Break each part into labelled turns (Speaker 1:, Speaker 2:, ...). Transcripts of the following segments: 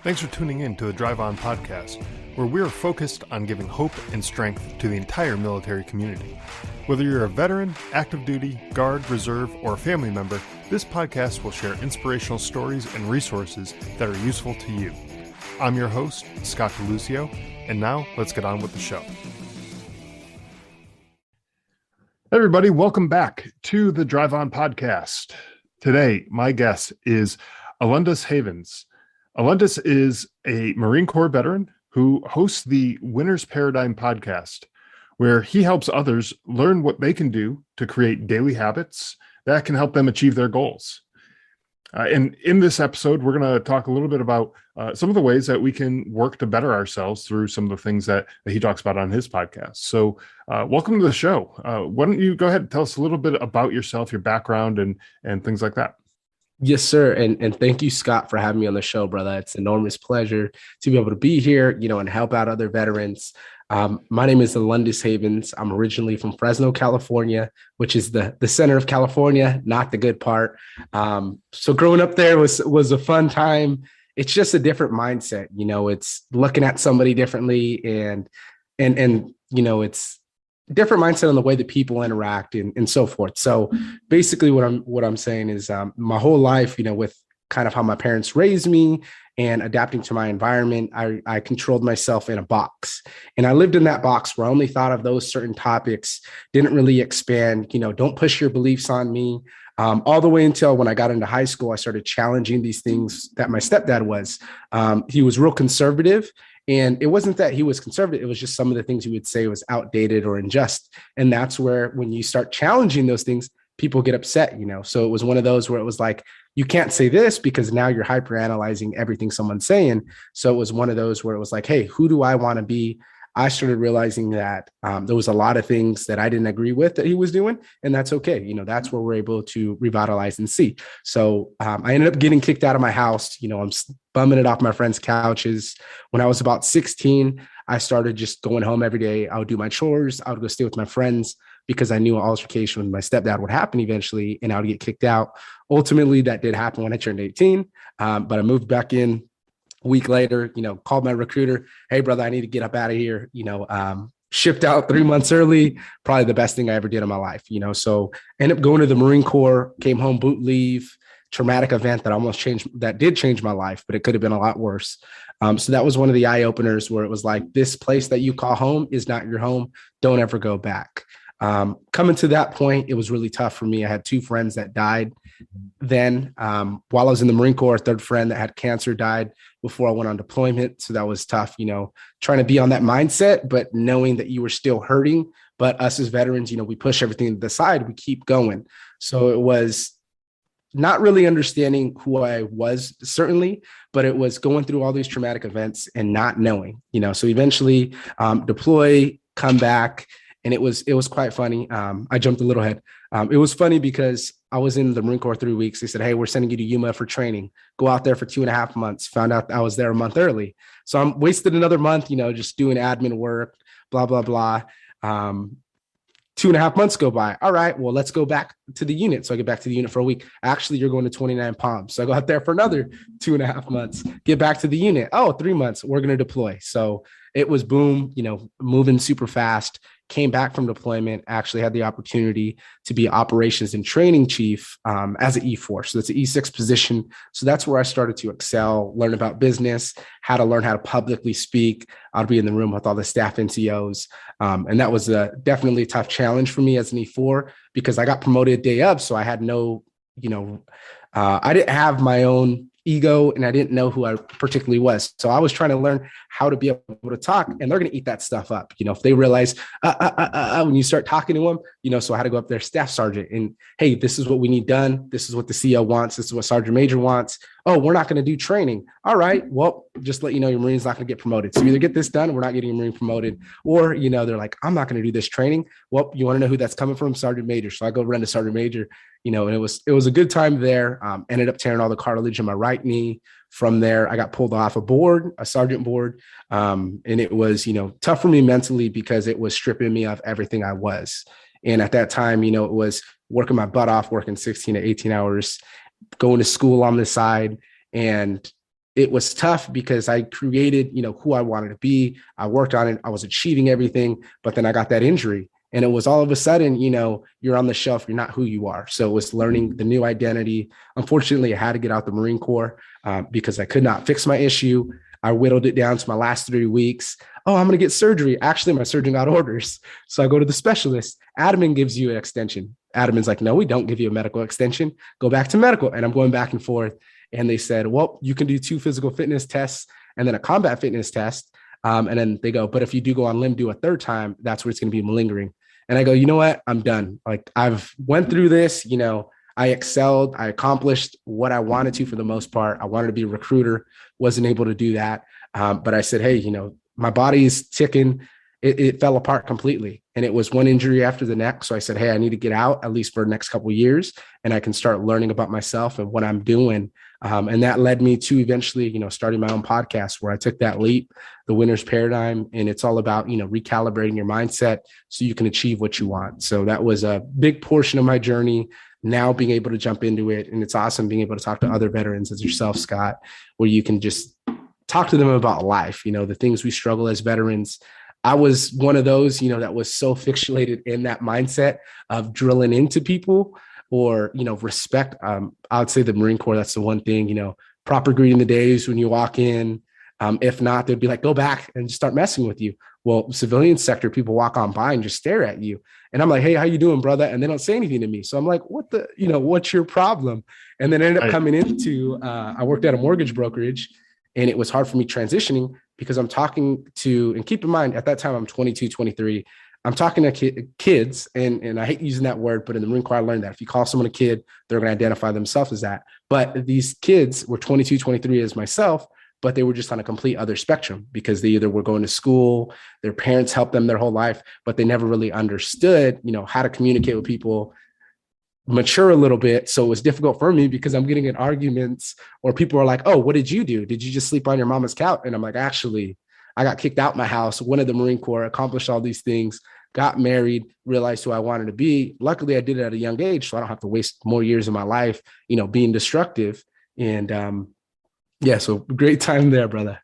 Speaker 1: Thanks for tuning in to the Drive On podcast, where we are focused on giving hope and strength to the entire military community. Whether you're a veteran, active duty, guard, reserve, or a family member, this podcast will share inspirational stories and resources that are useful to you. I'm your host, Scott DeLucio, and now let's get on with the show. Everybody, welcome back to the Drive On podcast. Today, my guest is Alundas Havens. Alundas is a Marine Corps veteran who hosts the Winner's Paradigm podcast, where he helps others learn what they can do to create daily habits that can help them achieve their goals. And in this episode, we're going to talk a little bit about some of the ways that we can work to better ourselves through some of the things that he talks about on his podcast. So welcome to the show. Why don't you go ahead and tell us a little bit about yourself, your background, and things like that.
Speaker 2: Yes, sir. And thank you, Scott, for having me on the show, brother. It's an enormous pleasure to be able to be here, and help out other veterans. My name is Alundas Havens. I'm originally from Fresno, California, which is the center of California, not the good part. So growing up there was a fun time. It's just a different mindset. It's looking at somebody differently and it's different mindset on the way that people interact and so forth. So basically what I'm saying is my whole life, with kind of how my parents raised me and adapting to my environment, I controlled myself in a box. And I lived in that box where I only thought of those certain topics, didn't really expand, don't push your beliefs on me. All the way until when I got into high school, I started challenging these things that my stepdad was. He was real conservative. And it wasn't that he was conservative. It was just some of the things he would say was outdated or unjust. And that's where when you start challenging those things, people get upset, So it was one of those where it was like, you can't say this because now you're hyper-analyzing everything someone's saying. So it was one of those where it was like, hey, who do I want to be? I started realizing that there was a lot of things that I didn't agree with that he was doing, and that's okay. That's where we're able to revitalize and see. So I ended up getting kicked out of my house. I'm bumming it off my friends' couches. When I was about 16, I started just going home every day. I would do my chores. I would go stay with my friends because I knew an altercation with my stepdad would happen eventually, and I would get kicked out. Ultimately, that did happen when I turned 18, but I moved back in. A week later, called my recruiter. Hey, brother, I need to get up out of here. Shipped out 3 months early. Probably the best thing I ever did in my life. So ended up going to the Marine Corps, came home, boot leave, traumatic event that did change my life, but it could have been a lot worse. So that was one of the eye openers where it was like, this place that you call home is not your home. Don't ever go back. Coming to that point, it was really tough for me. I had 2 friends that died then. While I was in the Marine Corps, a third friend that had cancer died before I went on deployment. So that was tough, trying to be on that mindset, but knowing that you were still hurting. But us as veterans, we push everything to the side, we keep going. So it was not really understanding who I was, certainly, but it was going through all these traumatic events and not knowing, so eventually deploy, come back. And it was quite funny. I jumped a little ahead. It was funny because I was in the Marine Corps 3 weeks. They said, hey, we're sending you to Yuma for training. Go out there for 2.5 months. Found out I was there a month early. So I'm wasted another month, just doing admin work, blah, blah, blah. 2.5 months go by. All right, well, let's go back to the unit. So I get back to the unit for a week. Actually, you're going to 29 Palms. So I go out there for another 2.5 months, get back to the unit. Oh, 3 months, we're going to deploy. So it was boom, moving super fast. Came back from deployment, actually had the opportunity to be operations and training chief as an E4. So that's an E6 position. So that's where I started to excel, learn about business, how to learn how to publicly speak. I'd be in the room with all the staff NCOs. And that was definitely a tough challenge for me as an E4 because I got promoted day up. So I had no, I didn't have my own ego and I didn't know who I particularly was. So I was trying to learn how to be able to talk, and they're going to eat that stuff up. If they realize when you start talking to them, so I had to go up there, staff sergeant, and hey, this is what we need done. This is what the CO wants. This is what Sergeant Major wants. Oh, we're not going to do training. All right. Well, just let you know your Marine's not going to get promoted. So either get this done, we're not getting a Marine promoted, or, they're like, I'm not going to do this training. Well, you want to know who that's coming from? Sergeant Major. So I go run to Sergeant Major, and it was a good time there. Ended up tearing all the cartilage in my right knee. From there, I got pulled off a sergeant board. And it was, tough for me mentally because it was stripping me of everything I was. And at that time, it was working my butt off, working 16 to 18 hours, going to school on the side. And it was tough because I created, who I wanted to be. I worked on it. I was achieving everything, but then I got that injury. And it was all of a sudden, you're on the shelf, you're not who you are. So it was learning the new identity. Unfortunately, I had to get out the Marine Corps because I could not fix my issue. I whittled it down to my last 3 weeks. Oh, I'm going to get surgery. Actually, my surgeon got orders. So I go to the specialist. Admin gives you an extension. Admin's like, no, we don't give you a medical extension. Go back to medical. And I'm going back and forth. And they said, well, you can do 2 physical fitness tests and then a combat fitness test. And then they go, but if you do go on limb, do a 3rd time, that's where it's going to be malingering. And I go, you know what? I'm done. Like, I've went through this, I excelled. I accomplished what I wanted to for the most part. I wanted to be a recruiter, wasn't able to do that. But I said, hey, my body is ticking. It fell apart completely. And it was one injury after the next. So I said, hey, I need to get out at least for the next couple of years, and I can start learning about myself and what I'm doing. And that led me to eventually, starting my own podcast where I took that leap, the winner's paradigm. And it's all about, recalibrating your mindset so you can achieve what you want. So that was a big portion of my journey, now being able to jump into it. And it's awesome being able to talk to other veterans as yourself, Scott, where you can just talk to them about life, the things we struggle as veterans. I was one of those, that was so fixated in that mindset of drilling into people or, respect. I would say the Marine Corps, that's the one thing, proper greeting the days when you walk in. If not, they'd be like, go back and just start messing with you. Well, civilian sector, people walk on by and just stare at you. And I'm like, hey, how you doing, brother? And they don't say anything to me. So I'm like, what's your problem? And then I ended up coming into, I worked at a mortgage brokerage, and it was hard for me transitioning because I'm talking to, and keep in mind, at that time, I'm 22, 23. I'm talking to kids, and I hate using that word, but in the Marine Corps, I learned that if you call someone a kid, they're going to identify themselves as that. But these kids were 22, 23 as myself, but they were just on a complete other spectrum because they either were going to school, their parents helped them their whole life, but they never really understood, how to communicate with people, mature a little bit. So it was difficult for me because I'm getting in arguments or people are like, oh, what did you do? Did you just sleep on your mama's couch? And I'm like, actually, I got kicked out my house, went to the Marine Corps, accomplished all these things, got married, realized who I wanted to be. Luckily, I did it at a young age, so I don't have to waste more years of my life, being destructive. And so great time there, brother.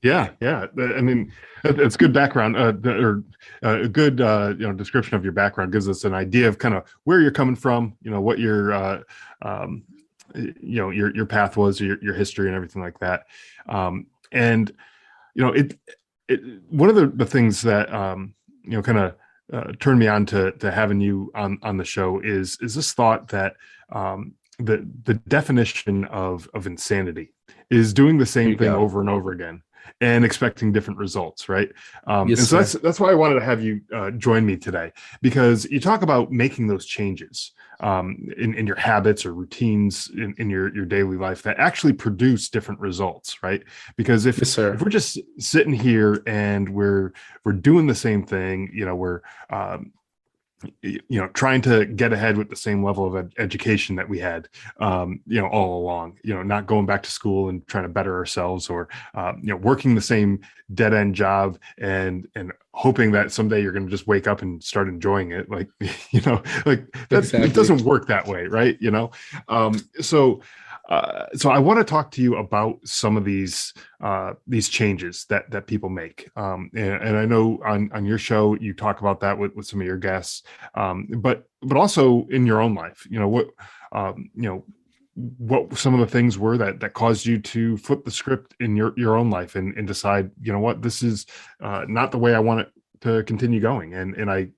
Speaker 1: Yeah. I mean, it's good background, or a good description of your background gives us an idea of kind of where you're coming from, what your your path was, your history, and everything like that. And one of the things that kind of turned me on to having you on the show is this thought that the definition of insanity is doing the same thing over and over again and expecting different results, right?
Speaker 2: Yes,
Speaker 1: and so that's why I wanted to have you join me today, because you talk about making those changes in your habits or routines in your daily life that actually produce different results, right? Because if we're just sitting here and we're doing the same thing, we're trying to get ahead with the same level of education that we had, all along, not going back to school and trying to better ourselves, or, working the same dead end job and hoping that someday you're going to just wake up and start enjoying it. Like, it doesn't work that way. Right. So I want to talk to you about some of these changes that people make. And I know on your show, you talk about that with some of your guests, but also in your own life, what some of the things were that caused you to flip the script in your own life and decide, this is not the way I want it to continue going. And I,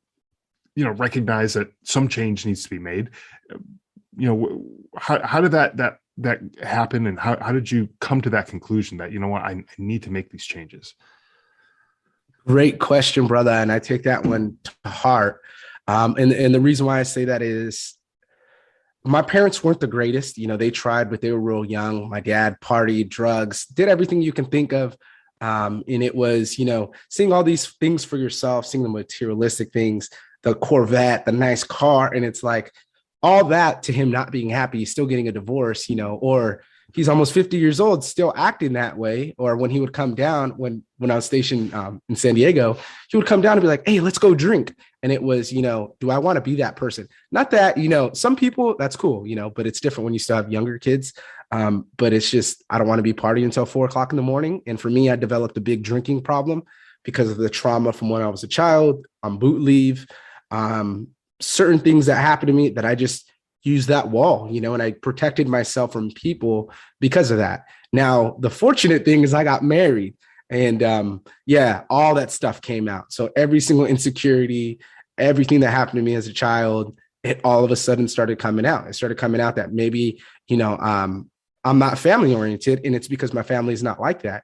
Speaker 1: recognize that some change needs to be made. How did that happen, and how did you come to that conclusion that, I need to make these changes?
Speaker 2: Great question, brother. And I take that one to heart. And the reason why I say that is my parents weren't the greatest. They tried, but they were real young. My dad partied, drugs, did everything you can think of. And it was, seeing all these things for yourself, seeing the materialistic things, the Corvette, the nice car. And it's like, all that to him not being happy, he's still getting a divorce, or he's almost 50 years old, still acting that way. Or when he would come down, when I was stationed in San Diego, he would come down and be like, hey, let's go drink. And it was, do I want to be that person? Not that, some people, that's cool, but it's different when you still have younger kids. But it's just, I don't want to be partying until 4 o'clock in the morning. And for me, I developed a big drinking problem because of the trauma from when I was a child on boot leave. Certain things that happened to me that I just used that wall, and I protected myself from people because of that. Now, the fortunate thing is I got married and all that stuff came out. So every single insecurity, everything that happened to me as a child, it all of a sudden started coming out. It started coming out that maybe, I'm not family oriented, and it's because my family is not like that.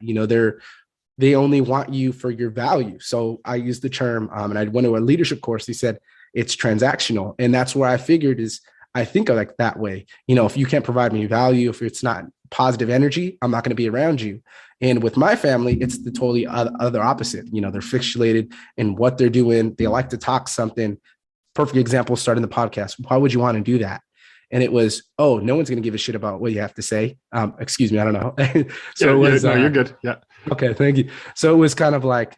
Speaker 2: They only want you for your value. So I used the term, and I went to a leadership course. He said it's transactional. And that's where I figured is I think of like that way. If you can't provide me value, if it's not positive energy, I'm not going to be around you. And with my family, it's the totally other opposite. They're fixated in what they're doing. They like to talk something. Perfect example, starting the podcast. Why would you want to do that? And it was, oh, no one's going to give a shit about what you have to say. Excuse me, I don't know.
Speaker 1: You're good. Yeah.
Speaker 2: Okay, thank you. So it was kind of like,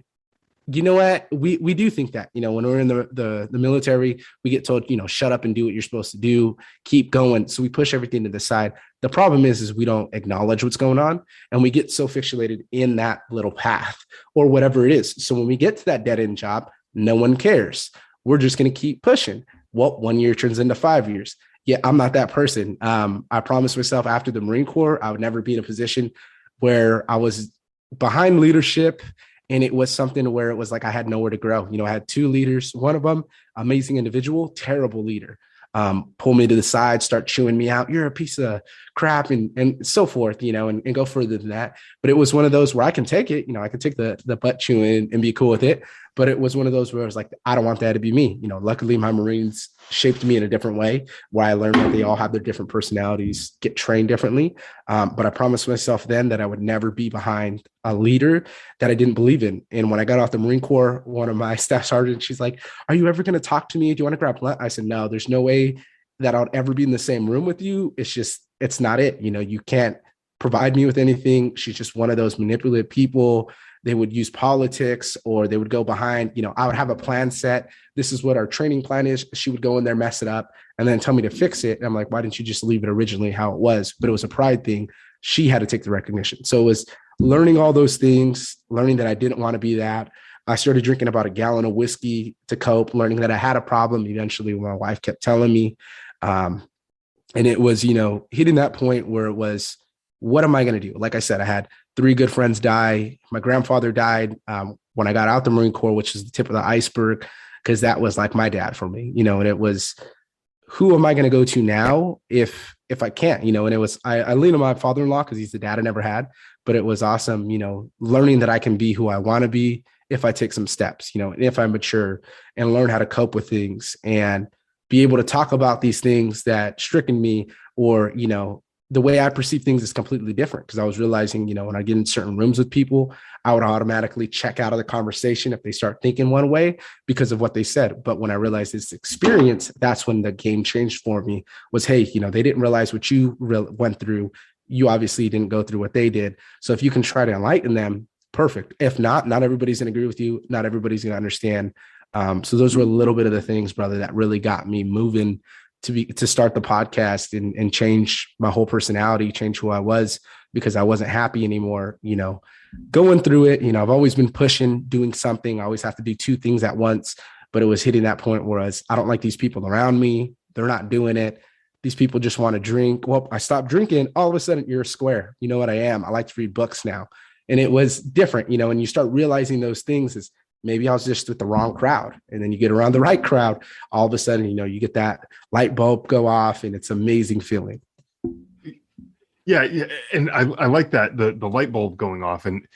Speaker 2: you know what? We do think that, when we're in the military, we get told, shut up and do what you're supposed to do, keep going. So we push everything to the side. The problem is we don't acknowledge what's going on, and we get so fixated in that little path or whatever it is. So when we get to that dead end job, no one cares. We're just going to keep pushing. Well, 1 year turns into 5 years. Yeah, I'm not that person. I promised myself after the Marine Corps, I would never be in a position where I was behind leadership. And it was something where it was like I had nowhere to grow. I had 2 leaders. One of them, amazing individual, terrible leader. Pull me to the side, start chewing me out. You're a piece of crap and so forth, and go further than that. But it was one of those where I can take it, I can take the butt chewing and be cool with it. But it was one of those where I was like, I don't want that to be me. Luckily my Marines shaped me in a different way where I learned that they all have their different personalities, get trained differently. But I promised myself then that I would never be behind a leader that I didn't believe in. And when I got off the Marine Corps, one of my staff sergeants, she's like, are you ever going to talk to me? Do you want to grab lunch? I said, no, there's no way that I'll ever be in the same room with you. It's not it. You can't provide me with anything. She's just one of those manipulative people. They would use politics, or they would go behind, I would have a plan set. This is what our training plan is. She would go in there, mess it up, and then tell me to fix it. And I'm like, why didn't you just leave it originally how it was? But it was a pride thing. She had to take the recognition. So it was learning all those things, learning that I didn't want to be that. I started drinking about a gallon of whiskey to cope, learning that I had a problem. Eventually, my wife kept telling me, and it was, hitting that point where it was, what am I going to do? Like I said, I had 3 good friends die. My grandfather died when I got out the Marine Corps, which is the tip of the iceberg, because that was like my dad for me, and it was, who am I going to go to now if I can't, and it was, I lean on my father-in-law because he's the dad I never had, but it was awesome, learning that I can be who I want to be if I take some steps, and if I mature and learn how to cope with things and be able to talk about these things that stricken me, or, the way I perceive things is completely different, because I was realizing, when I get in certain rooms with people, I would automatically check out of the conversation if they start thinking one way because of what they said. But when I realized this experience, that's when the game changed for me, was, hey, they didn't realize what you went through. You obviously didn't go through what they did. So if you can try to enlighten them, perfect. If not everybody's going to agree with you. Not everybody's going to understand. So those were a little bit of the things, brother, that really got me moving to start the podcast and change my whole personality, change who I was, because I wasn't happy anymore, going through it. I've always been pushing, doing something. I always have to do 2 things at once, but it was hitting that point where I don't like these people around me. They're not doing it. These people just want to drink. Well, I stopped drinking. All of a sudden you're a square. You know what I am? I like to read books now. And it was different, and you start realizing those things is, maybe I was just with the wrong crowd. And then you get around the right crowd, all of a sudden, you get that light bulb go off, and it's an amazing feeling.
Speaker 1: Yeah. And I like that, the light bulb going off, and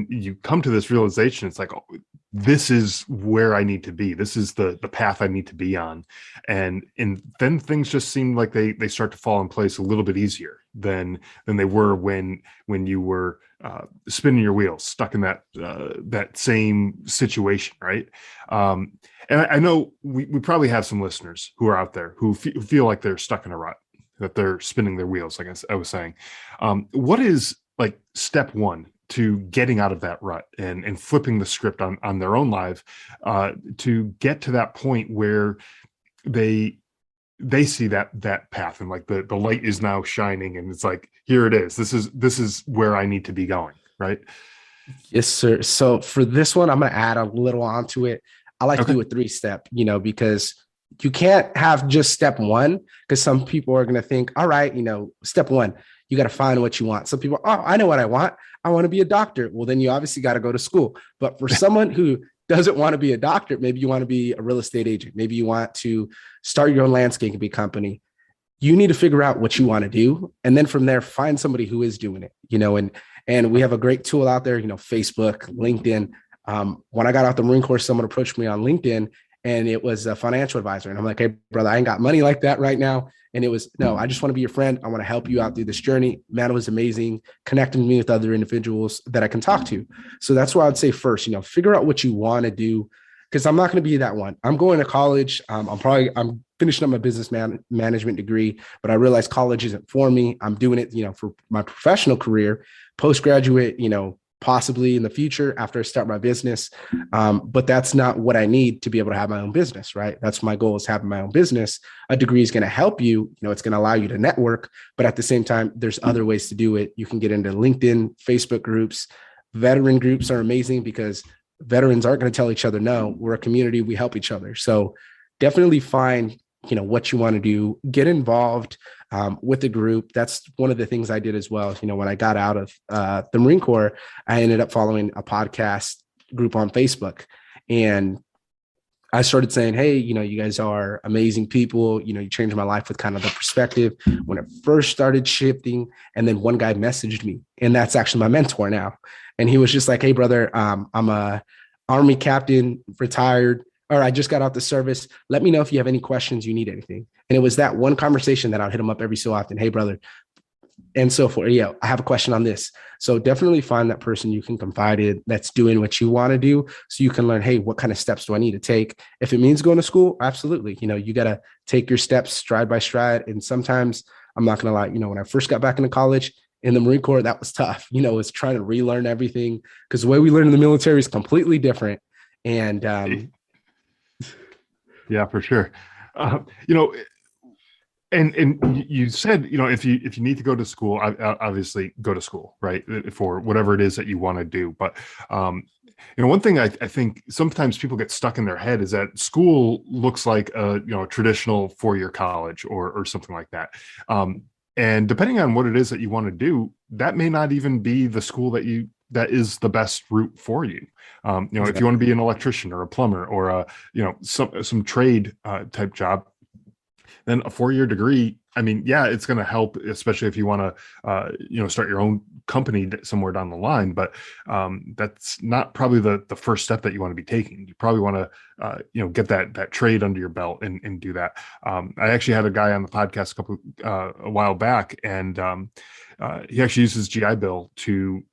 Speaker 1: you come to this realization. It's like, oh, this is where I need to be. This is the path I need to be on. And then things just seem like they start to fall in place a little bit easier than they were when you were spinning your wheels, stuck in that same situation, right? And I know we probably have some listeners who are out there who feel like they're stuck in a rut, that they're spinning their wheels, like I was saying. What is like step one to getting out of that rut and flipping the script on their own life to get to that point where they they see that path, and like the light is now shining, and it's like, here it is. This is where I need to be going. Right.
Speaker 2: Yes, sir. So for this one, I'm going to add a little onto it. I like to do a 3-step, because you can't have just step one, because some people are going to think, all right, step one, you got to find what you want. Some people, oh, I know what I want. I want to be a doctor. Well, then you obviously got to go to school. But for someone who doesn't want to be a doctor, maybe you want to be a real estate agent. Maybe you want to start your own landscaping company. You need to figure out what you want to do. And then from there, find somebody who is doing it, and we have a great tool out there, Facebook, LinkedIn. When I got out the Marine Corps, someone approached me on LinkedIn, and it was a financial advisor. And I'm like, hey, brother, I ain't got money like that right now. And it was, no, I just want to be your friend. I want to help you out through this journey. Man, it was amazing connecting me with other individuals that I can talk to. So that's why I'd say first, figure out what you want to do, because I'm not going to be that one. I'm going to college. I'm finishing up my business management degree, but I realized college isn't for me. I'm doing it, for my professional career, postgraduate, possibly in the future after I start my business. But that's not what I need to be able to have my own business, right? That's my goal, is having my own business. A degree is going to help you, it's going to allow you to network, but at the same time, there's other ways to do it. You can get into LinkedIn, Facebook groups. Veteran groups are amazing because veterans aren't going to tell each other no. We're a community, we help each other. So definitely find what you want to do, get involved with the group. That's one of the things I did as well. When I got out of the Marine Corps, I ended up following a podcast group on Facebook, and I started saying, hey, you guys are amazing people. You changed my life with kind of the perspective when it first started shifting. And then one guy messaged me, and that's actually my mentor now. And he was just like, hey, brother, I'm a Army captain, retired, or I just got out the service. Let me know if you have any questions, you need anything. And it was that one conversation that I'll hit him up every so often. Hey, brother, and so forth. Yeah, I have a question on this. So definitely find that person you can confide in that's doing what you want to do, so you can learn, hey, what kind of steps do I need to take? If it means going to school, absolutely. You got to take your steps stride by stride. And sometimes, I'm not going to lie, when I first got back into college in the Marine Corps, that was tough. It's trying to relearn everything, because the way we learn in the military is completely different. And
Speaker 1: yeah, for sure. And you said, if you need to go to school, obviously go to school, right? For whatever it is that you want to do. But, one thing I think sometimes people get stuck in their head is that school looks like a traditional 4-year college or something like that. And depending on what it is that you want to do, that may not even be the school that is the best route for you. Exactly. If you want to be an electrician or a plumber or some trade type job, then a 4-year degree, it's going to help, especially if you want to, start your own company somewhere down the line. But that's not probably the first step that you want to be taking. You probably want to, get that trade under your belt and do that. I actually had a guy on the podcast a while back, and he actually used his GI Bill to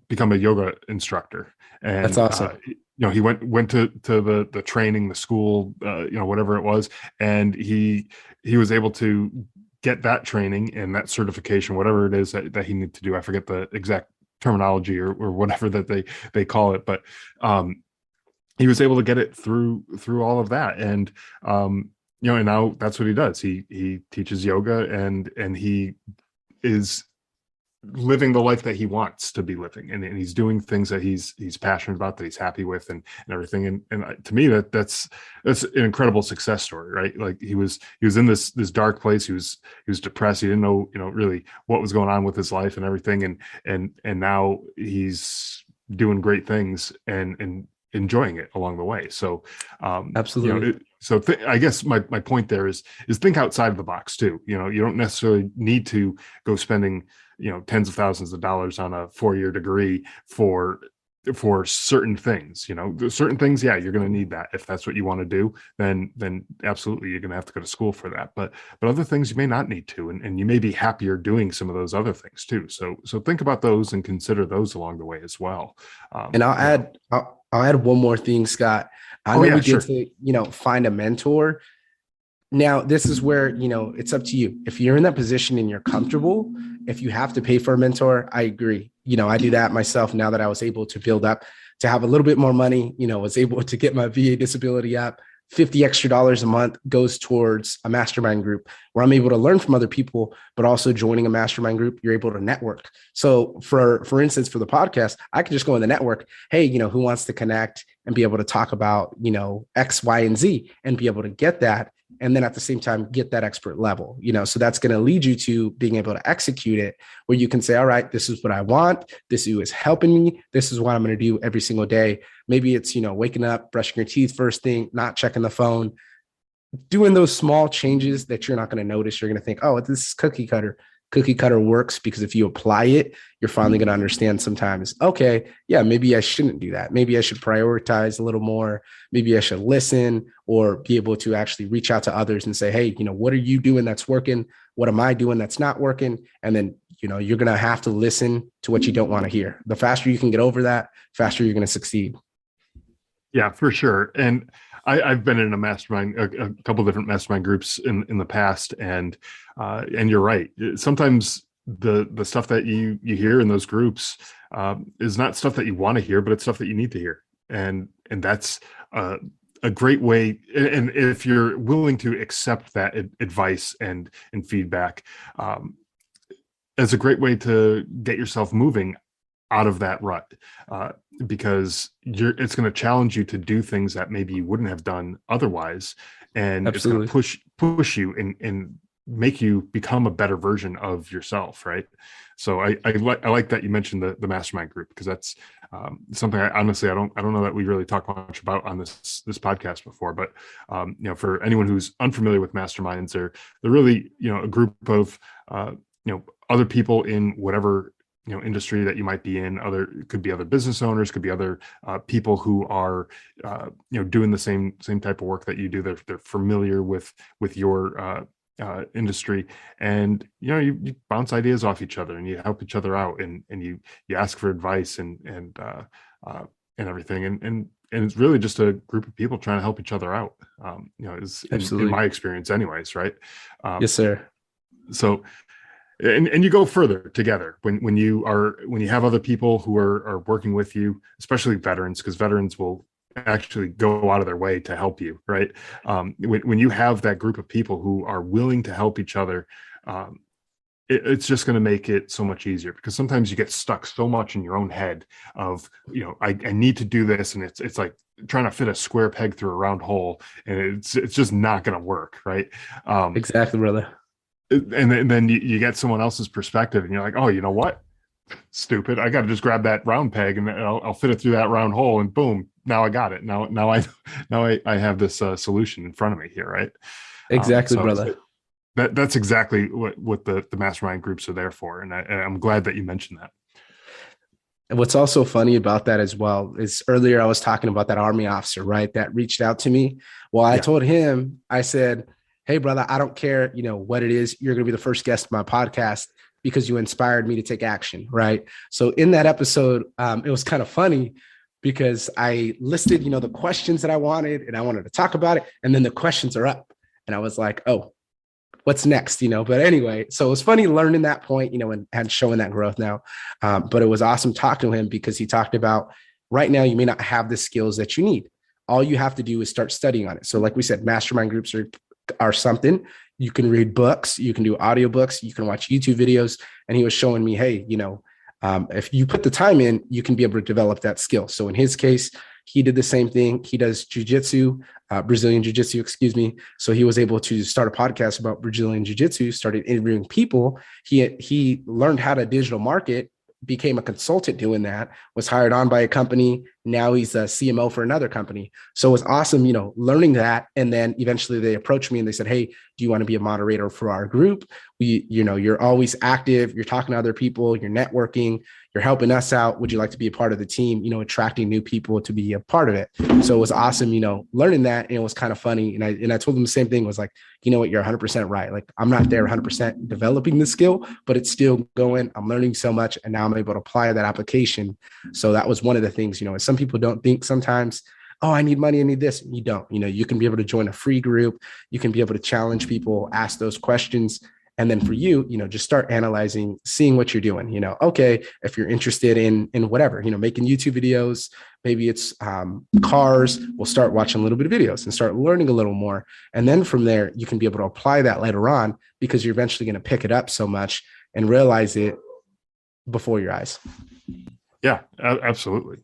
Speaker 1: become a yoga instructor. And
Speaker 2: that's awesome.
Speaker 1: He went to the training, the school, whatever it was, and he was able to get that training and that certification, whatever it is that he needed to do. I forget the exact terminology or whatever that they call it, but he was able to get it through all of that, and and now that's what he does. He teaches yoga, and he is living the life that he wants to be living, and he's doing things that he's passionate about, that he's happy with, and everything. And to me, that's an incredible success story, right? Like he was in this dark place. He was depressed. He didn't know, really what was going on with his life and everything. And now he's doing great things and enjoying it along the way. So,
Speaker 2: absolutely.
Speaker 1: I guess my point there is think outside of the box too. You don't necessarily need to go spending, tens of thousands of dollars on a 4-year degree for certain things. Certain things, yeah, you're going to need that. If that's what you want to do, then absolutely you're going to have to go to school for that. But other things you may not need to, and you may be happier doing some of those other things too. So think about those and consider those along the way as well.
Speaker 2: And I'll add one more thing, Scott. I know we get to, find a mentor. Now, this is where, it's up to you. If you're in that position and you're comfortable, if you have to pay for a mentor, I agree. I do that myself now that I was able to build up to have a little bit more money, was able to get my VA disability app, $50 extra a month goes towards a mastermind group where I'm able to learn from other people, but also joining a mastermind group, you're able to network. So for instance, for the podcast, I could just go in the network. Hey, who wants to connect and be able to talk about, X, Y, and Z and be able to get that. And then at the same time, get that expert level, so that's going to lead you to being able to execute it where you can say, all right, this is what I want. This is helping me. This is what I'm going to do every single day. Maybe it's, waking up, brushing your teeth first thing, not checking the phone, doing those small changes that you're not going to notice. You're going to think, oh, this is cookie cutter. Cookie cutter works because if you apply it, you're finally going to understand sometimes, okay, yeah, maybe I shouldn't do that. Maybe I should prioritize a little more. Maybe I should listen or be able to actually reach out to others and say, hey, what are you doing that's working? What am I doing that's not working? And then, you're going to have to listen to what you don't want to hear. The faster you can get over that, faster you're going to succeed.
Speaker 1: Yeah, for sure. And I've been in a mastermind, a couple different mastermind groups in the past, and you're right. Sometimes the stuff that you hear in those groups is not stuff that you want to hear, but it's stuff that you need to hear, and that's a great way. And if you're willing to accept that advice and feedback, it's a great way to get yourself moving out of that rut, because it's going to challenge you to do things that maybe you wouldn't have done otherwise, and
Speaker 2: Absolutely.
Speaker 1: It's going to push you and make you become a better version of yourself, right? So I like that you mentioned the mastermind group, because that's something I honestly I don't know that we really talk much about on this podcast before, but for anyone who's unfamiliar with masterminds, they're really a group of other people in whatever industry that you might be in. Could be other business owners, could be other people who are doing the same type of work that you do. They're familiar with your industry, and you bounce ideas off each other and you help each other out, and you ask for advice and everything, and it's really just a group of people trying to help each other out. Is in my experience anyways, right?
Speaker 2: Yes, sir.
Speaker 1: So and you go further together when you have other people who are working with you, especially veterans, because veterans will actually go out of their way to help you, right? When you have that group of people who are willing to help each other, it's just going to make it so much easier, because sometimes you get stuck so much in your own head of, I need to do this, and it's like trying to fit a square peg through a round hole, and it's just not going to work, right?
Speaker 2: Exactly, brother.
Speaker 1: And then you get someone else's perspective, and you're like, oh, you know what? Stupid. I got to just grab that round peg and I'll fit it through that round hole, and boom, now I got it. Now I have this solution in front of me here, right?
Speaker 2: Exactly, brother.
Speaker 1: That's exactly what the mastermind groups are there for, and I'm glad that you mentioned that.
Speaker 2: And what's also funny about that as well is earlier I was talking about that Army officer, right, that reached out to me. Well, I told him, I said, hey, brother, I don't care, what it is. You're going to be the first guest of my podcast because you inspired me to take action, right? So in that episode, it was kind of funny because I listed, the questions that I wanted, and I wanted to talk about it. And then the questions are up. And I was like, oh, what's next? But anyway, so it was funny learning that point, and showing that growth now. But it was awesome talking to him, because he talked about right now, you may not have the skills that you need. All you have to do is start studying on it. So like we said, mastermind groups are something. You can read books, you can do audiobooks, you can watch YouTube videos. And he was showing me, hey, if you put the time in, you can be able to develop that skill. So in his case, he did the same thing. He does jiu-jitsu, Brazilian jiu-jitsu, excuse me. So he was able to start a podcast about Brazilian jiu-jitsu, started interviewing people. He learned how to digital market, became a consultant doing that, was hired on by a company. Now he's a CMO for another company. So it was awesome, learning that. And then eventually they approached me and they said, hey, do you want to be a moderator for our group? You're always active. You're talking to other people, you're networking, you're helping us out. Would you like to be a part of the team, attracting new people to be a part of it? So it was awesome, learning that. And it was kind of funny. And I told them the same thing, was like, what, you're 100% right. Like, I'm not there 100% developing the skill, but it's still going. I'm learning so much. And now I'm able to apply that application. So that was one of the things, and some people don't think sometimes, oh, I need money, I need this. You don't. You can be able to join a free group. You can be able to challenge people, ask those questions, And then for you, just start analyzing, seeing what you're doing. Okay, if you're interested in whatever, making YouTube videos, maybe it's cars, we'll start watching a little bit of videos and start learning a little more. And then from there, you can be able to apply that later on, because you're eventually going to pick it up so much and realize it before your eyes.
Speaker 1: Yeah, absolutely.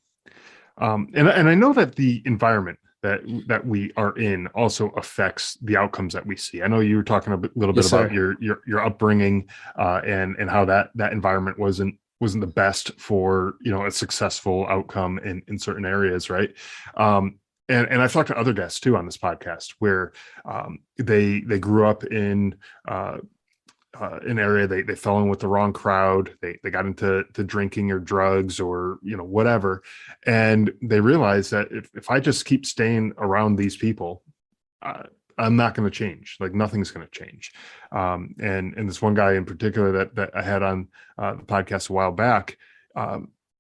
Speaker 1: And I know that the environment that we are in also affects the outcomes that we see. I know you were talking a little bit about your upbringing and how that environment wasn't the best for a successful outcome in certain areas, right? And I've talked to other guests too on this podcast where they grew up in an area, they fell in with the wrong crowd, they got into drinking or drugs or whatever, and they realized that if I just keep staying around these people, I'm not going to change. Like nothing's going to change. And this one guy in particular that I had on the podcast a while back,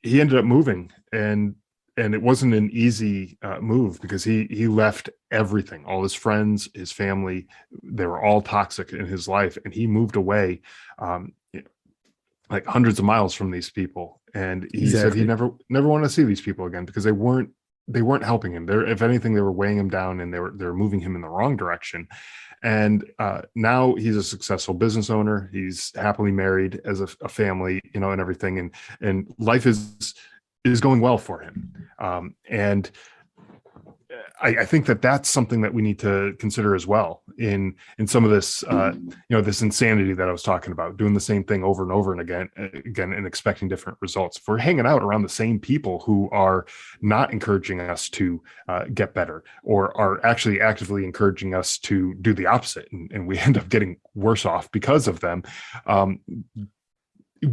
Speaker 1: he ended up moving, and it wasn't an easy move because he left everything, all his friends, his family, they were all toxic in his life. And he moved away like hundreds of miles from these people. And he said he never wanted to see these people again because they weren't helping him. If anything, they were weighing him down, and they were moving him in the wrong direction. And now he's a successful business owner. He's happily married, as a family, and everything. And life is going well for him. And I think that's something that we need to consider as well in some of this, this insanity that I was talking about, doing the same thing over and over and again, and expecting different results. If we're hanging out around the same people who are not encouraging us to get better, or are actually actively encouraging us to do the opposite, and we end up getting worse off because of them,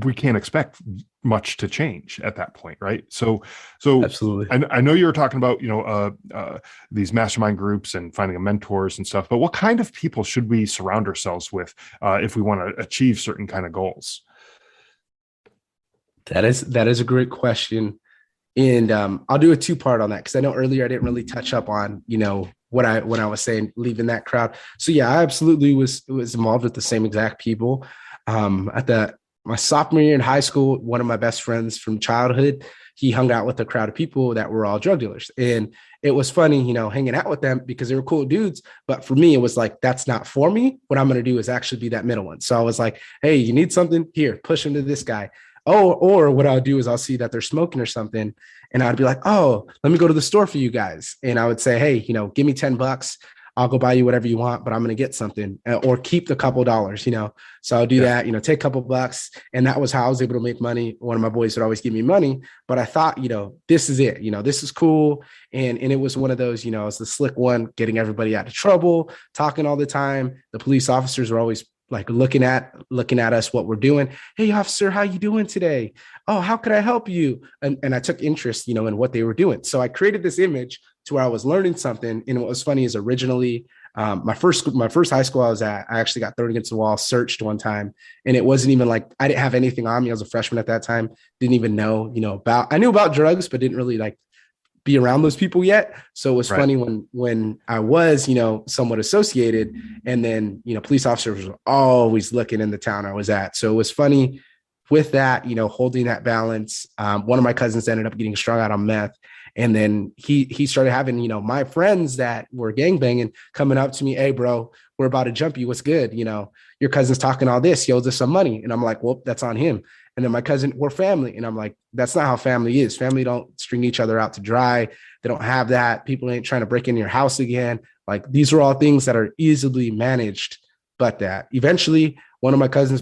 Speaker 1: we can't expect much to change at that point, right? So
Speaker 2: absolutely.
Speaker 1: I know you were talking about these mastermind groups and finding mentors and stuff, but what kind of people should we surround ourselves with if we want to achieve certain kind of goals?
Speaker 2: That is a great question, and I'll do a two-part on that, because I know earlier I didn't really touch up on when I was saying leaving that crowd. So yeah, I absolutely was involved with the same exact people. At my sophomore year in high school, one of my best friends from childhood, he hung out with a crowd of people that were all drug dealers. And it was funny, hanging out with them because they were cool dudes. But for me, it was like, that's not for me. What I'm going to do is actually be that middle one. So I was like, hey, you need something? Here, push him to this guy. Oh, or what I'll do is I'll see that they're smoking or something, and I'd be like, oh, let me go to the store for you guys. And I would say, hey, give me $10. I'll go buy you whatever you want, but I'm going to get something, or keep the couple dollars, So I'll do that, take a couple bucks. And that was how I was able to make money. One of my boys would always give me money, but I thought, this is it, this is cool. And it was one of those, I was the slick one, getting everybody out of trouble, talking all the time. The police officers were always like looking at us, what we're doing. Hey, officer, how you doing today? Oh, how could I help you? And I took interest, in what they were doing. So I created this image to where I was learning something. And what was funny is originally my first high school I was at, I actually got thrown against the wall, searched one time. And it wasn't even like, I didn't have anything on me. I was a freshman at that time. Didn't even know, I knew about drugs, but didn't really like be around those people yet. So it was funny when I was, somewhat associated, and then, police officers were always looking in the town I was at. So it was funny with that, holding that balance. One of my cousins ended up getting strung out on meth. And then he started having, my friends that were gangbanging coming up to me. Hey, bro, we're about to jump you. What's good? Your cousin's talking all this. He owes us some money. And I'm like, well, that's on him. And then my cousin, we're family. And I'm like, that's not how family is. Family don't string each other out to dry. They don't have that. People ain't trying to break into your house again. Like, these are all things that are easily managed. But that eventually one of my cousin's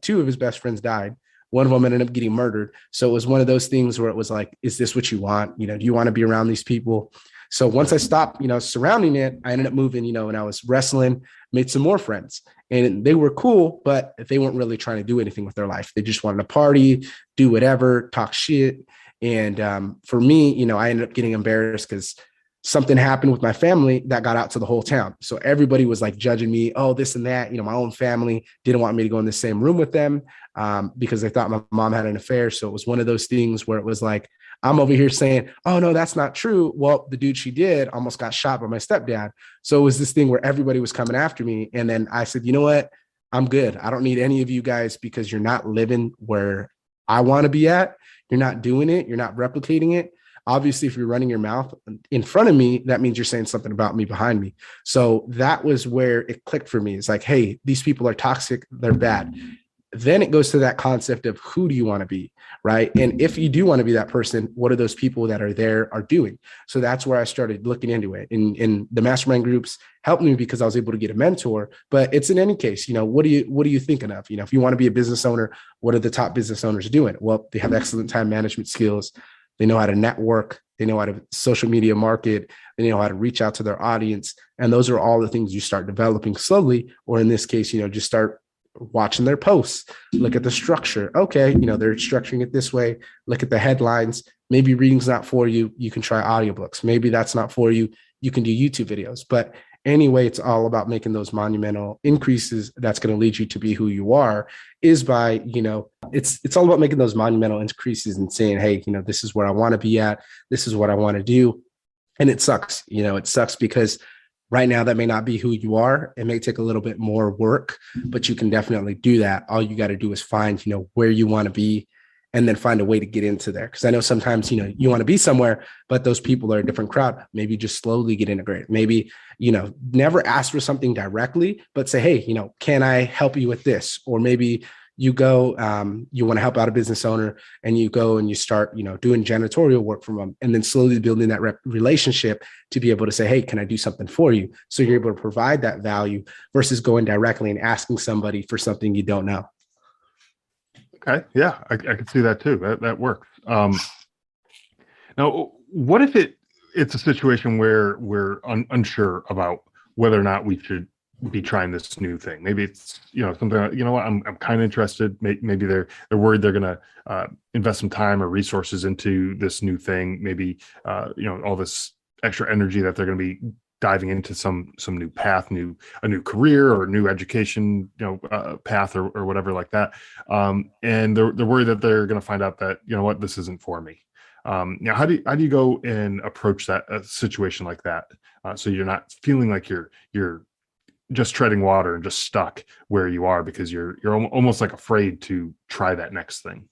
Speaker 2: two of his best friends died. One of them ended up getting murdered. So it was one of those things where it was like, is this what you want? Do you want to be around these people? So once I stopped, surrounding it, I ended up moving, and I was wrestling, made some more friends, and they were cool, but they weren't really trying to do anything with their life. They just wanted to party, do whatever, talk shit. And for me, I ended up getting embarrassed because something happened with my family that got out to the whole town. So everybody was like judging me. Oh, this and that, my own family didn't want me to go in the same room with them because they thought my mom had an affair. So it was one of those things where it was like, I'm over here saying, oh, no, that's not true. Well, the dude she did almost got shot by my stepdad. So it was this thing where everybody was coming after me. And then I said, you know what? I'm good. I don't need any of you guys because you're not living where I want to be at. You're not doing it. You're not replicating it. Obviously, if you're running your mouth in front of me, that means you're saying something about me behind me. So that was where it clicked for me. It's like, hey, these people are toxic. They're bad. Then it goes to that concept of who do you want to be, right? And if you do want to be that person, what are those people that are there are doing? So that's where I started looking into it. And the mastermind groups helped me because I was able to get a mentor. But it's in any case, what are you thinking of? If you want to be a business owner, what are the top business owners doing? Well, they have excellent time management skills. They know how to network. They know how to social media market. They know how to reach out to their audience. And those are all the things you start developing slowly, or in this case, just start watching their posts, look at the structure. Okay, they're structuring it this way. Look at the headlines. Maybe reading's not for you. You can try audiobooks. Maybe that's not for you. You can do YouTube videos. But anyway, it's all about making those monumental increases. That's going to lead you to be who you are, is by, it's all about making those monumental increases and saying, hey, this is where I want to be at. This is what I want to do. And it sucks. It sucks because right now, that may not be who you are. It may take a little bit more work, but you can definitely do that. All you got to do is find, where you want to be, and then find a way to get into there. Because I know sometimes, you want to be somewhere, but those people are a different crowd. Maybe just slowly get integrated. Maybe, never ask for something directly, but say, hey, can I help you with this? Or maybe you go, you want to help out a business owner, and you go and you start, doing janitorial work from them, and then slowly building that relationship to be able to say, hey, can I do something for you? So you're able to provide that value versus going directly and asking somebody for something you don't know.
Speaker 1: Okay. Yeah, I can see that too. That works. Now, what if it's a situation where we're unsure about whether or not we should be trying this new thing? Maybe it's something what, I'm kind of interested. Maybe they're worried they're going to invest some time or resources into this new thing. Maybe all this extra energy that they're going to be diving into some new path, a new career or new education path or whatever like that. And they're worried that they're going to find out that this isn't for me. How do you go and approach that situation like that, so you're not feeling like you're just treading water and just stuck where you are because you're almost like afraid to try that next thing?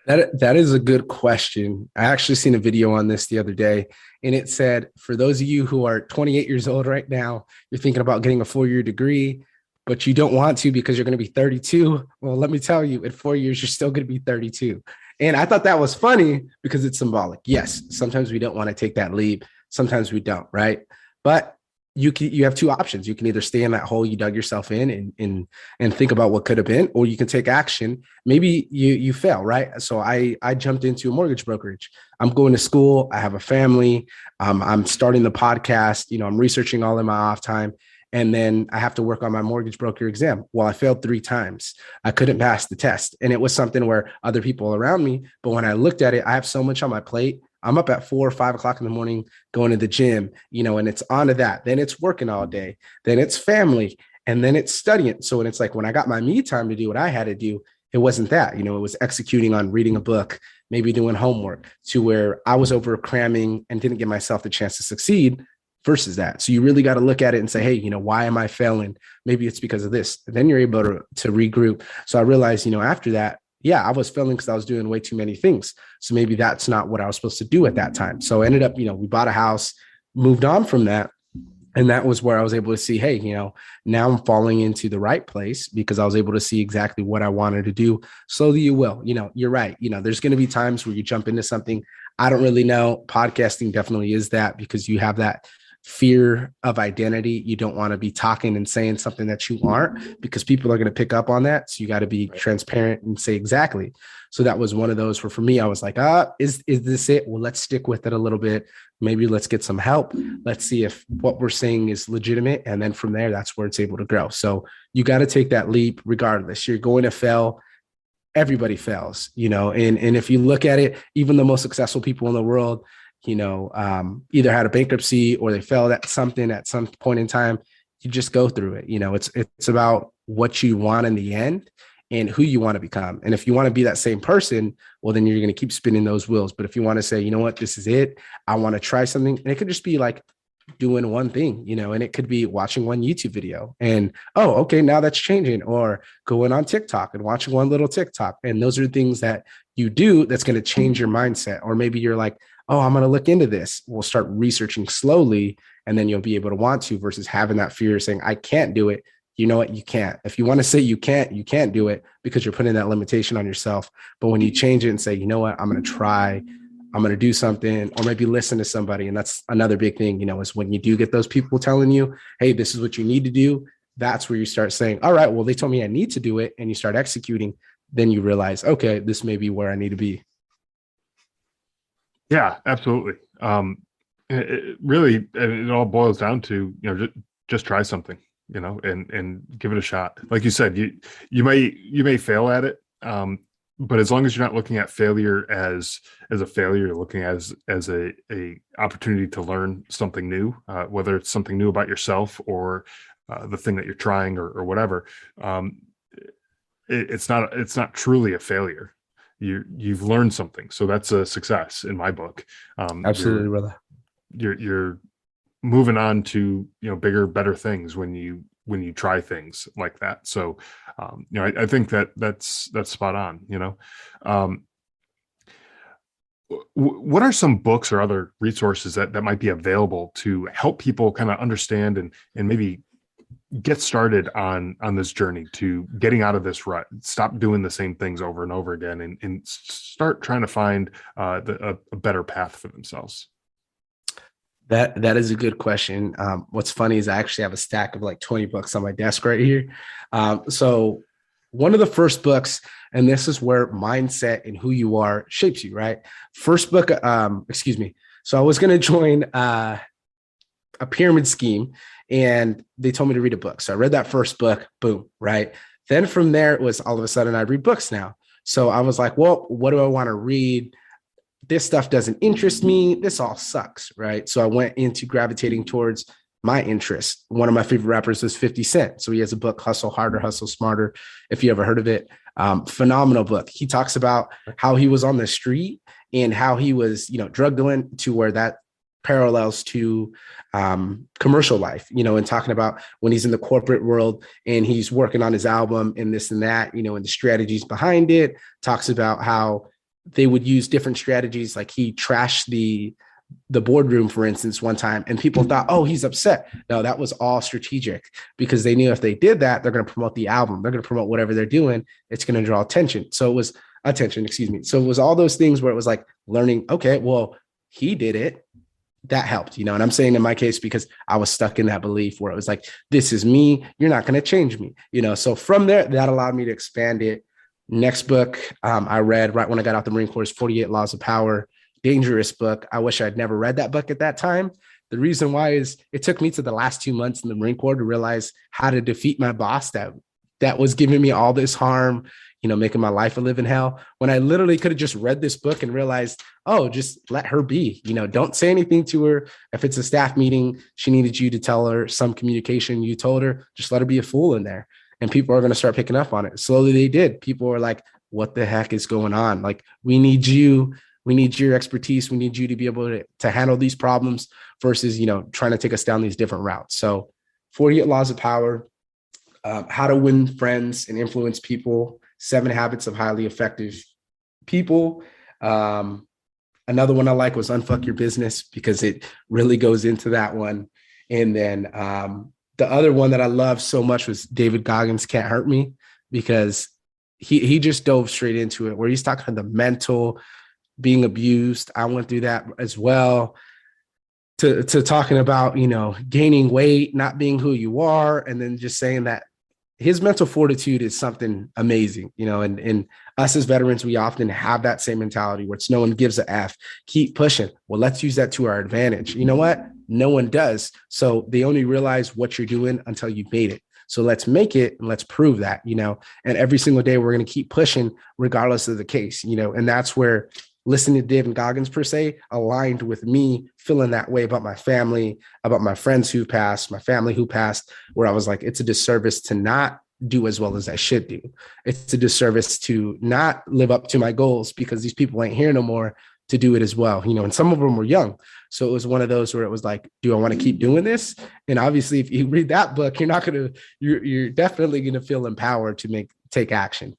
Speaker 2: That is a good question. I actually seen a video on this the other day, and it said, for those of you who are 28 years old right now, you're thinking about getting a 4-year degree, but you don't want to because you're going to be 32. Well, let me tell you, in 4 years, you're still going to be 32. And I thought that was funny because it's symbolic. Yes, sometimes we don't want to take that leap. Sometimes we don't, right? But you have two options. You can either stay in that hole you dug yourself in and think about what could have been, or you can take action. Maybe you fail, right? So I jumped into a mortgage brokerage. I'm going to school. I have a family. I'm starting the podcast. I'm researching all in my off time. And then I have to work on my mortgage broker exam. Well, I failed 3 times. I couldn't pass the test. And it was something where other people around me, but when I looked at it, I have so much on my plate. I'm up at 4 or 5 o'clock in the morning going to the gym, and it's onto that. Then it's working all day. Then it's family. And then it's studying. So when it's like, when I got my me time to do what I had to do, it wasn't that, it was executing on reading a book, maybe doing homework, to where I was over cramming and didn't give myself the chance to succeed versus that. So you really got to look at it and say, hey, why am I failing? Maybe it's because of this. And then you're able to regroup. So I realized, after that, yeah, I was failing because I was doing way too many things. So maybe that's not what I was supposed to do at that time. So I ended up, we bought a house, moved on from that. And that was where I was able to see, hey, now I'm falling into the right place because I was able to see exactly what I wanted to do. Slowly you will, you're right. There's going to be times where you jump into something. I don't really know. Podcasting definitely is that, because you have that fear of identity. You don't want to be talking and saying something that you aren't, because people are going to pick up on that. So you got to be transparent and say exactly. So that was one of those where, for me, I was like, is this it? Well, let's stick with it a little bit. Maybe let's get some help. Let's see if what we're saying is legitimate. And then from there, that's where it's able to grow. So you got to take that leap regardless. You're going to fail. Everybody fails, and if you look at it, even the most successful people in the world, either had a bankruptcy or they failed at something at some point in time. You just go through it. It's about what you want in the end and who you want to become. And if you want to be that same person, well, then you're going to keep spinning those wheels. But if you want to say, this is it, I want to try something, and it could just be like doing one thing, and it could be watching one YouTube video and, oh, okay, now that's changing, or going on TikTok and watching one little TikTok. And those are things that you do that's going to change your mindset. Or maybe you're like, oh, I'm going to look into this. We'll start researching slowly, and then you'll be able to want to, versus having that fear saying, I can't do it. You know what? You can't. If you want to say you can't do it because you're putting that limitation on yourself. But when you change it and say, you know what, I'm going to try, I'm going to do something, or maybe listen to somebody. And that's another big thing, is when you do get those people telling you, hey, this is what you need to do. That's where you start saying, all right, well, they told me I need to do it. And you start executing. Then you realize, okay, this may be where I need to be.
Speaker 1: Yeah, absolutely. It all boils down to, just try something, and give it a shot. Like you said, you may fail at it. But as long as you're not looking at failure as a failure, you're looking as a opportunity to learn something new, whether it's something new about yourself or the thing that you're trying or whatever. It's not truly a failure. You've learned something, so that's a success in my book.
Speaker 2: Absolutely, brother.
Speaker 1: You're moving on to bigger, better things when you try things like that. So, I think that's spot on. What are some books or other resources that might be available to help people kind of understand and maybe get started on this journey to getting out of this rut, stop doing the same things over and over again, and start trying to find a better path for themselves?
Speaker 2: That is a good question. What's funny is I actually have a stack of like 20 books on my desk right here. So one of the first books, and this is where mindset and who you are shapes you, right? First book, So I was going to join a pyramid scheme, and they told me to read a book. So I read that first book, boom, right? Then from there, it was all of a sudden I read books now. So I was like, well, what do I want to read? This stuff doesn't interest me. This all sucks, right? So I went into gravitating towards my interest. One of my favorite rappers is 50 Cent. So he has a book, Hustle Harder, Hustle Smarter, if you ever heard of it. Phenomenal book. He talks about how he was on the street and how he was, drug dealing, to where that parallels to commercial life, and talking about when he's in the corporate world and he's working on his album and this and that, and the strategies behind it. Talks about how they would use different strategies. Like he trashed the boardroom, for instance, one time, and people thought, oh, he's upset. No, that was all strategic, because they knew if they did that, they're going to promote the album. They're going to promote whatever they're doing. It's going to draw attention. So it was So it was all those things where it was like learning, okay, well, he did it. That helped, and I'm saying in my case, because I was stuck in that belief where it was like, this is me. You're not going to change me, So from there, that allowed me to expand it. Next book I read right when I got out the Marine Corps is 48 Laws of Power. Dangerous book. I wish I'd never read that book at that time. The reason why is it took me to the last 2 months in the Marine Corps to realize how to defeat my boss that was giving me all this harm, making my life a living hell, when I literally could have just read this book and realized, oh, just let her be, don't say anything to her. If it's a staff meeting, she needed you to tell her some communication you told her, just let her be a fool in there. And people are going to start picking up on it. Slowly they did. People were like, what the heck is going on? Like, we need you. We need your expertise. We need you to be able to handle these problems versus, trying to take us down these different routes. So 48 Laws of Power, How to Win Friends and Influence People, 7 Habits of Highly Effective People. Another one I like was Unfuck Your Business, because it really goes into that one. And then the other one that I love so much was David Goggins' Can't Hurt Me, because he just dove straight into it, where he's talking about the mental, being abused. I went through that as well, to talking about, gaining weight, not being who you are. And then just saying that his mental fortitude is something amazing, and us as veterans, we often have that same mentality where it's no one gives a F, keep pushing. Well, let's use that to our advantage. You know what? No one does. So they only realize what you're doing until you've made it. So let's make it and let's prove that, and every single day we're going to keep pushing regardless of the case, and that's where listening to David Goggins per se aligned with me feeling that way about my family, about my friends who passed, my family who passed, where I was like, it's a disservice to not do as well as I should do. It's a disservice to not live up to my goals because these people ain't here no more. to do it as well, and some of them were young. So it was one of those where it was like, do I want to keep doing this? And obviously, if you read that book, you're definitely going to feel empowered to take action.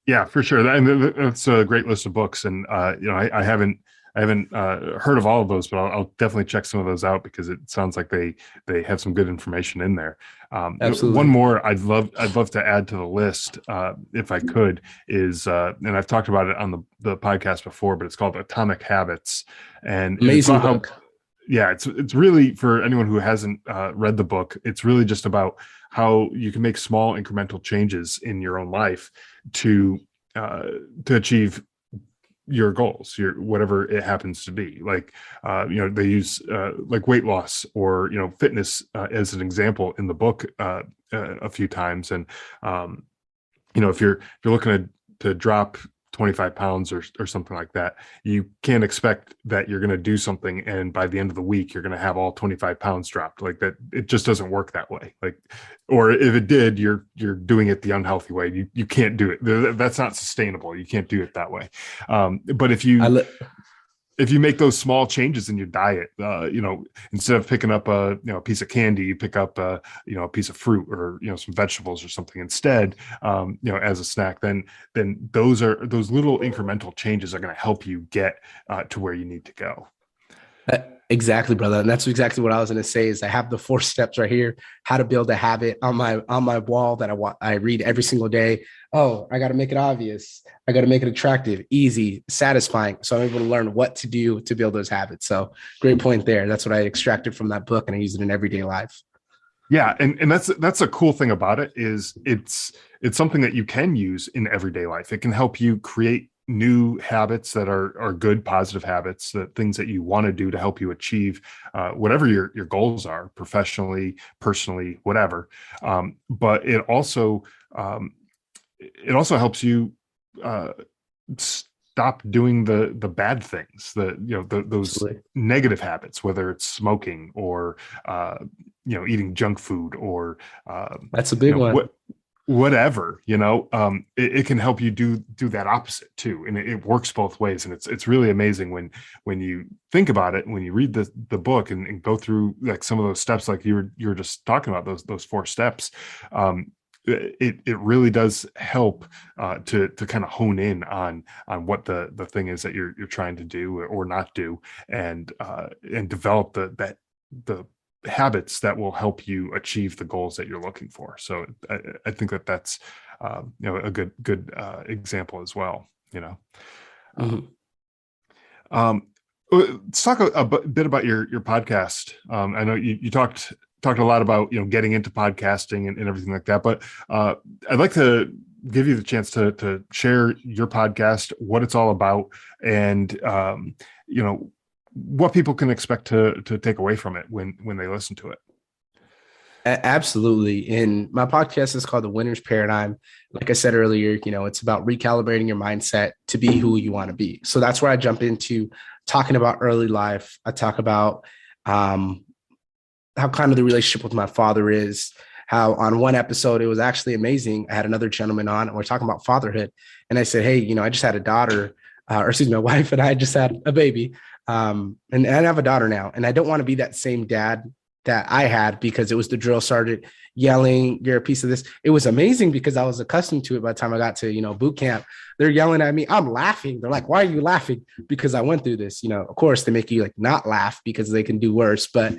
Speaker 1: Yeah, for sure. And that's a great list of books. And, I haven't heard of all of those, but I'll definitely check some of those out because it sounds like they have some good information in there.
Speaker 2: Absolutely.
Speaker 1: One more I'd love to add to the list, if I could, is and I've talked about it on the podcast before, but it's called Atomic Habits. And
Speaker 2: amazing book.
Speaker 1: It's really, for anyone who hasn't read the book, it's really just about how you can make small incremental changes in your own life to achieve your goals, whatever it happens to be. Like, they use like weight loss or, fitness as an example in the book a few times. And, if you're looking to drop 25 pounds or something like that, you can't expect that you're going to do something and by the end of the week you're going to have all 25 pounds dropped. Like that, it just doesn't work that way. Like, or if it did, you're doing it the unhealthy way. You can't do it. That's not sustainable. You can't do it that way. But if you make those small changes in your diet, instead of picking up a piece of candy, you pick up a piece of fruit or some vegetables or something instead, as a snack. Then those little incremental changes are going to help you get to where you need to go.
Speaker 2: Exactly, brother. And that's exactly what I was going to say. Is I have the 4 steps right here, how to build a habit on my wall that I read every single day. Oh, I got to make it obvious. I got to make it attractive, easy, satisfying. So I'm able to learn what to do to build those habits. So great point there. That's what I extracted from that book and I use it in everyday life.
Speaker 1: Yeah. And that's a cool thing about it is it's something that you can use in everyday life. It can help you create new habits that are good, positive habits, that things that you want to do to help you achieve whatever your goals are, professionally, personally, whatever. But it also helps you stop doing the bad things, those
Speaker 2: Absolutely.
Speaker 1: negative habits, whether it's smoking or eating junk food or
Speaker 2: that's a big one.
Speaker 1: Whatever, it can help you do that opposite too. And it works both ways. And it's really amazing when you think about it, when you read the book and go through like some of those steps, like you were just talking about those 4 steps. It really does help to kind of hone in on what the thing is that you're trying to do or not do, and develop the habits that will help you achieve the goals that you're looking for. So I think that's a good example as well.
Speaker 2: Mm-hmm.
Speaker 1: Let's talk a bit about your podcast. I know you talked a lot about getting into podcasting and everything like that, but I'd like to give you the chance to share your podcast, what it's all about, and what people can expect to take away from it when they listen to it.
Speaker 2: Absolutely. And my podcast is called The Winner's Paradigm. Like I said earlier, it's about recalibrating your mindset to be who you want to be. So that's where I jump into talking about early life. I talk about how kind of the relationship with my father is, how on one episode, it was actually amazing. I had another gentleman on and we're talking about fatherhood. And I said, hey, I just had a daughter, my wife and I just had a baby. And I have a daughter now, and I don't want to be that same dad that I had, because it was the drill sergeant yelling, you're a piece of this. It was amazing because I was accustomed to it. By the time I got to, boot camp, they're yelling at me. I'm laughing. They're like, why are you laughing? Because I went through this, of course they make you like not laugh because they can do worse. But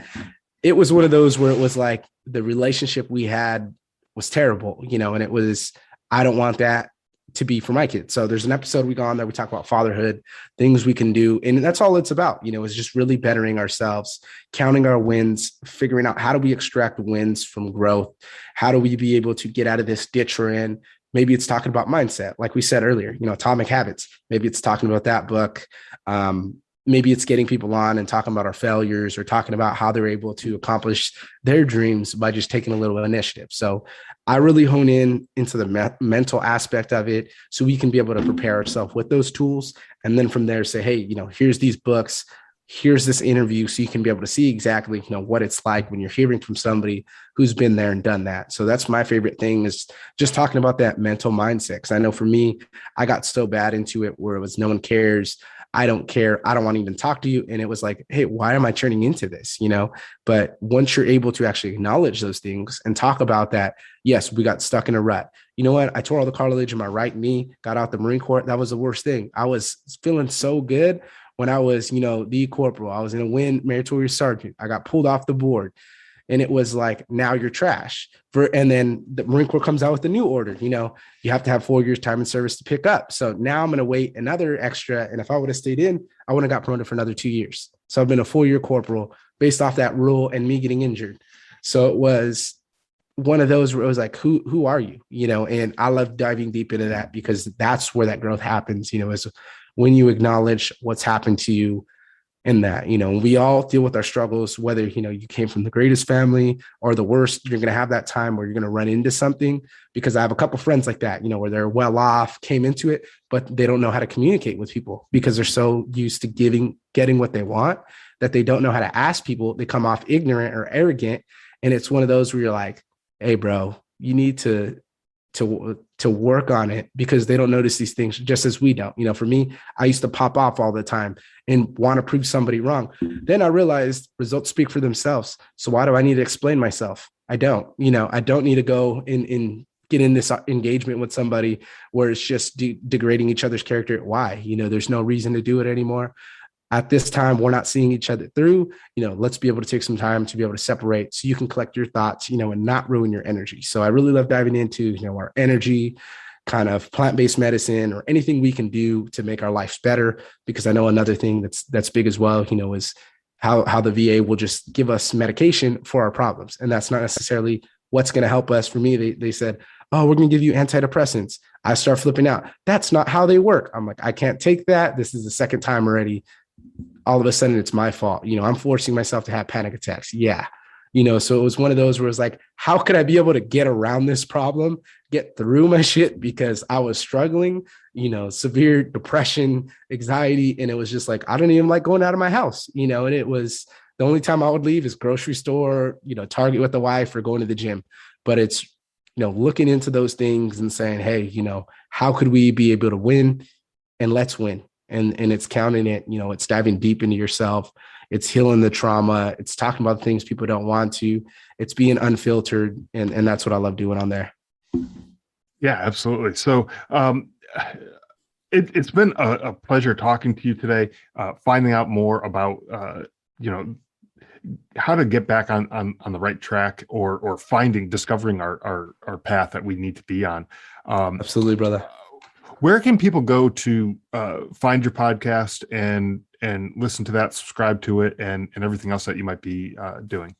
Speaker 2: it was one of those where it was like the relationship we had was terrible, and it was, I don't want that to be for my kids. So there's an episode we go on there, we talk about fatherhood, things we can do. And that's all it's about, is just really bettering ourselves, counting our wins, figuring out how do we extract wins from growth? How do we be able to get out of this ditch we're in? Maybe it's talking about mindset. Like we said earlier, Atomic Habits. Maybe it's talking about that book. Maybe it's getting people on and talking about our failures, or talking about how they're able to accomplish their dreams by just taking a little initiative. So I really hone into the mental aspect of it, so we can be able to prepare ourselves with those tools. And then from there say, hey, here's these books. here's this interview so you can be able to see exactly, what it's like when you're hearing from somebody who's been there and done that. So that's my favorite thing, is just talking about that mental mindset. Because I know for me, I got so bad into it where it was no one cares. I don't care. I don't want to even talk to you. And it was like, hey, why am I turning into this? But once you're able to actually acknowledge those things and talk about that, yes, we got stuck in a rut. You know what? I tore all the cartilage in my right knee, got out the Marine Corps. That was the worst thing. I was feeling so good when I was, the corporal. I was in a win meritorious sergeant. I got pulled off the board. And it was like, now you're trash. And then the Marine Corps comes out with a new order. You have to have 4 years time in service to pick up. So now I'm going to wait another extra. And if I would have stayed in, I would have got promoted for another 2 years. So I've been a 4-year corporal based off that rule and me getting injured. So it was one of those where it was like, who are you? And I love diving deep into that, because that's where that growth happens, is when you acknowledge what's happened to you. In that, we all deal with our struggles, whether, you came from the greatest family or the worst. You're going to have that time where you're going to run into something, because I have a couple friends like that, where they're well off, came into it, but they don't know how to communicate with people because they're so used to getting what they want that they don't know how to ask people. They come off ignorant or arrogant. And it's one of those where you're like, hey, bro, you need to work on it, because they don't notice these things just as we don't. For me, I used to pop off all the time and want to prove somebody wrong. Then I realized results speak for themselves. So why do I need to explain myself? I don't. I don't need to go and get in this engagement with somebody where it's just degrading each other's character. Why? There's no reason to do it anymore. At this time, we're not seeing each other through. Let's be able to take some time to be able to separate so you can collect your thoughts, and not ruin your energy. So I really love diving into, our energy, kind of plant-based medicine, or anything we can do to make our lives better. Because I know another thing that's big as well, is how the VA will just give us medication for our problems. And that's not necessarily what's going to help us. For me, they said, oh, we're going to give you antidepressants. I start flipping out. That's not how they work. I'm like, I can't take that. This is the second time already. All of a sudden it's my fault. I'm forcing myself to have panic attacks. Yeah. So it was one of those where it was like, how could I be able to get around this problem, get through my shit? Because I was struggling, severe depression, anxiety. And it was just like, I don't even like going out of my house, and it was the only time I would leave is grocery store, Target with the wife, or going to the gym. But it's, looking into those things and saying, hey, how could we be able to win? And let's win. And it's counting it, it's diving deep into yourself. It's healing the trauma. It's talking about things people don't want to. It's being unfiltered. And that's what I love doing on there.
Speaker 1: Yeah, absolutely. So it's been a pleasure talking to you today, finding out more about, how to get back on the right track, or discovering our path that we need to be on.
Speaker 2: Absolutely, brother.
Speaker 1: Where can people go to find your podcast and listen to that, subscribe to it, and everything else that you might be doing?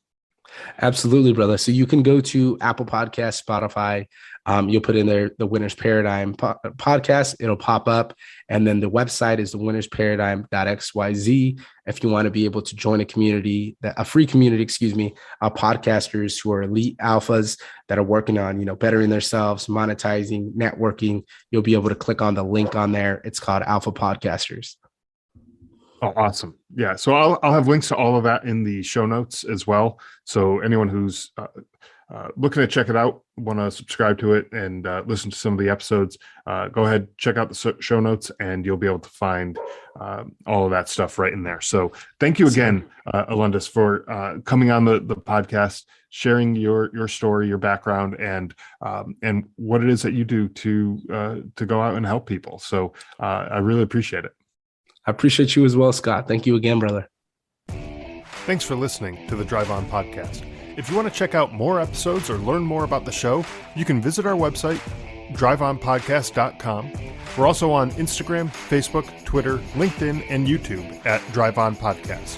Speaker 2: Absolutely, brother. So you can go to Apple Podcasts, Spotify. You'll put in there the Winner's Paradigm podcast. It'll pop up. And then the website is the winnersparadigm.xyz. If you want to be able to join a free community, of podcasters who are elite alphas that are working on, bettering themselves, monetizing, networking, you'll be able to click on the link on there. It's called Alpha Podcasters.
Speaker 1: Oh, awesome. Yeah. So I'll have links to all of that in the show notes as well. So anyone who's looking to check it out, want to subscribe to it and listen to some of the episodes, go ahead, check out the show notes, and you'll be able to find all of that stuff right in there. So thank you again, Alundas, for coming on the podcast, sharing your story, your background, and what it is that you do to go out and help people. So I really appreciate it.
Speaker 2: I appreciate you as well, Scott. Thank you again, brother.
Speaker 1: Thanks for listening to the Drive On Podcast. If you want to check out more episodes or learn more about the show, you can visit our website, driveonpodcast.com. We're also on Instagram, Facebook, Twitter, LinkedIn, and YouTube at Drive On Podcast.